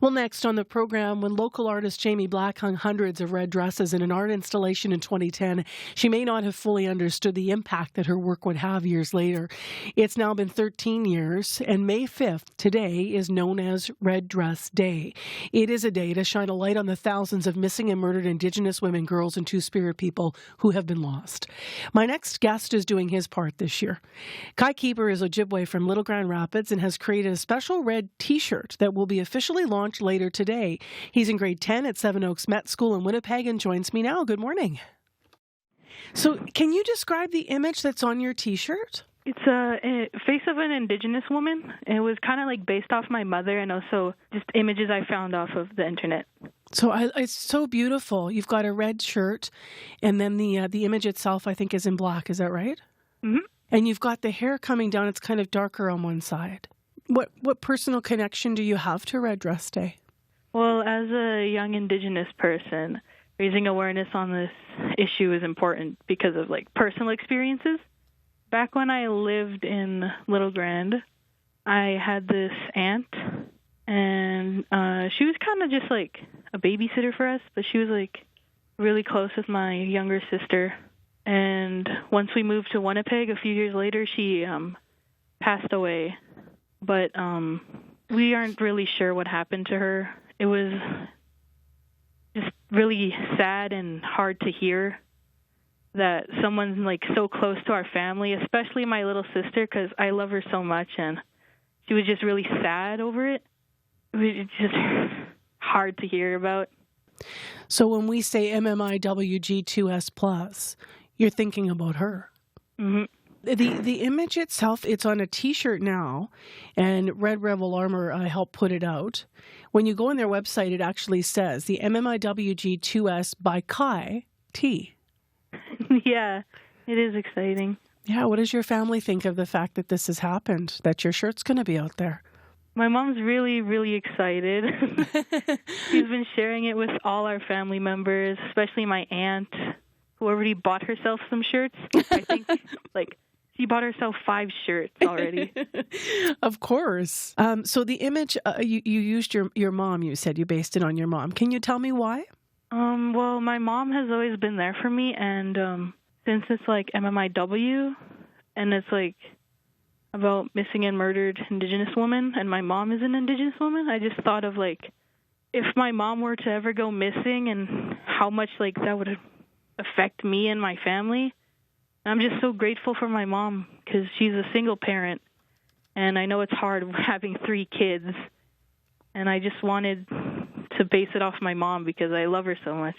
Well, next on the program, when local artist Jamie Black hung hundreds of red dresses in an art installation in 2010, she may not have fully understood the impact that her work would have years later. It's now been 13 years, and May 5th, today, is known as Red Dress Day. It is a day to shine a light on the thousands of missing and murdered Indigenous women, girls, and Two-Spirit people who have been lost. My next guest is doing his part this year. Kai Keeper is Ojibwe from Little Grand Rapids and has created a special red T-shirt that will be officially launched later today. He's in grade 10 at Seven Oaks Met School in Winnipeg and joins me now. Good morning. So can you describe the image that's on your T-shirt? It's a face of an Indigenous woman. It was kind of like based off my mother and also just images I found off of the internet. So it's so beautiful. You've got a red shirt, and then the image itself, I think, is in black. Is that right? Mm-hmm. And you've got the hair coming down. It's kind of darker on one side. What personal connection do you have to Red Dress Day? Well, as a young Indigenous person, raising awareness on this issue is important because of like personal experiences. Back when I lived in Little Grand, I had this aunt, and she was kind of just like a babysitter for us, but she was like really close with my younger sister. And once we moved to Winnipeg, a few years later, she passed away. But we aren't really sure what happened to her. It was just really sad and hard to hear that someone like so close to our family, especially my little sister, because I love her so much, and she was just really sad over it. It's just hard to hear about. So when we say MMIWG2S-plus, you're thinking about her. Mm-hmm. The image itself, it's on a T-shirt now, and Red Rebel Armor helped put it out. When you go on their website, it actually says the MMIWG2S by Kai T. Yeah, it is exciting. Yeah, what does your family think of the fact that this has happened, that your shirt's going to be out there? My mom's really, really excited. She's been sharing it with all our family members, especially my aunt, who already bought herself some shirts. I think, she bought herself 5 shirts already. Of course. So the image, you used your mom, you said you based it on your mom. Can you tell me why? Well, my mom has always been there for me, and since it's like MMIW, and it's like about missing and murdered Indigenous women, and my mom is an Indigenous woman, I just thought of like, if my mom were to ever go missing and how much like that would affect me and my family. I'm just so grateful for my mom because she's a single parent, and I know it's hard having 3 kids, and I just wanted to base it off my mom because I love her so much.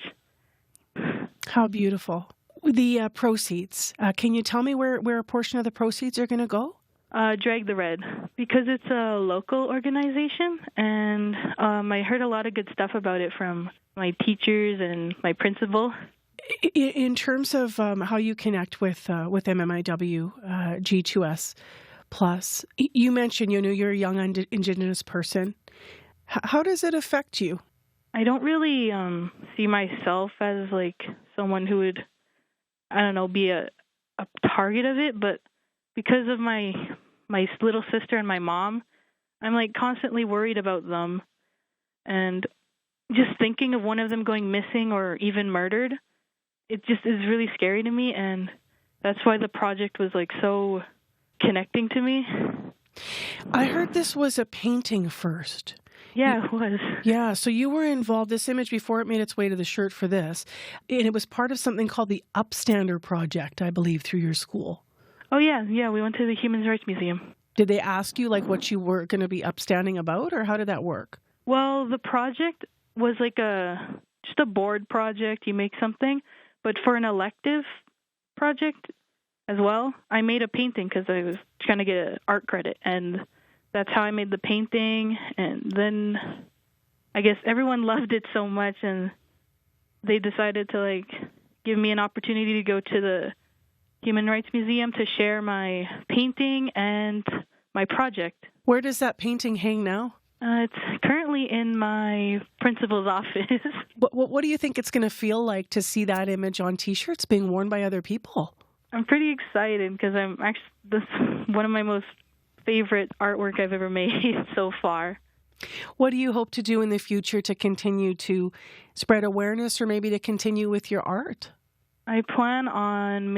How beautiful. The proceeds, can you tell me where a portion of the proceeds are going to go? Drag the Red, because it's a local organization, and I heard a lot of good stuff about it from my teachers and my principal. In terms of how you connect with MMIWG2S+, you mentioned you're a young Indigenous person. How does it affect you? I don't really see myself as like someone who would, be a target of it, but because of my little sister and my mom, I'm like constantly worried about them, and just thinking of one of them going missing or even murdered, it just is really scary to me, and that's why the project was like so connecting to me. I heard this was a painting first. Yeah, it was. Yeah, so you were involved, this image before it made its way to the shirt for this, and it was part of something called the Upstander Project, I believe, through your school. Oh, yeah, we went to the Human Rights Museum. Did they ask you like what you were going to be upstanding about, or how did that work? Well, the project was like just a board project. You make something. But for an elective project as well, I made a painting because I was trying to get an art credit. And that's how I made the painting. And then I guess everyone loved it so much, and they decided to like give me an opportunity to go to the Human Rights Museum to share my painting and my project. Where does that painting hang now? It's currently in my principal's office. What do you think it's going to feel like to see that image on T-shirts being worn by other people? I'm pretty excited because that's one of my most favorite artwork I've ever made so far. What do you hope to do in the future to continue to spread awareness or maybe to continue with your art? I plan on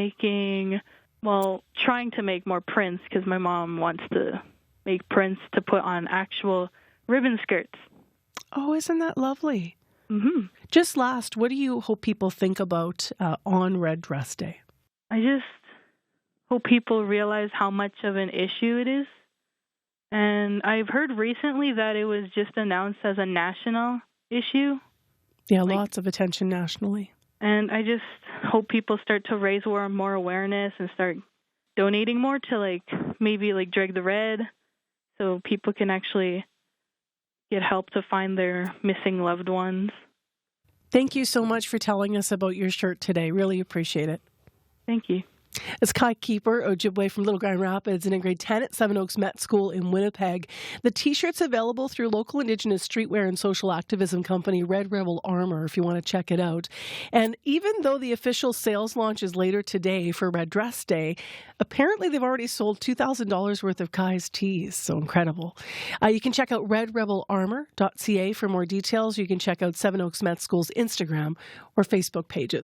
trying to make more prints because my mom wants to make prints to put on actual ribbon skirts. Oh, isn't that lovely? hmm Just last, what do you hope people think about on Red Dress Day? I just hope people realize how much of an issue it is. And I've heard recently that it was just announced as a national issue. Yeah, lots of attention nationally. And I just hope people start to raise more awareness and start donating more to maybe Drag the Red so people can actually get help to find their missing loved ones. Thank you so much for telling us about your shirt today. Really appreciate it. Thank you. It's Kai Keeper Ojibwe from Little Grand Rapids and in grade 10 at Seven Oaks Met School in Winnipeg. The T-shirt's available through local Indigenous streetwear and social activism company Red Rebel Armor if you want to check it out. And even though the official sales launch is later today for Red Dress Day, apparently they've already sold $2,000 worth of Kai's tees. So incredible. You can check out redrebelarmor.ca for more details. You can check out Seven Oaks Met School's Instagram or Facebook pages.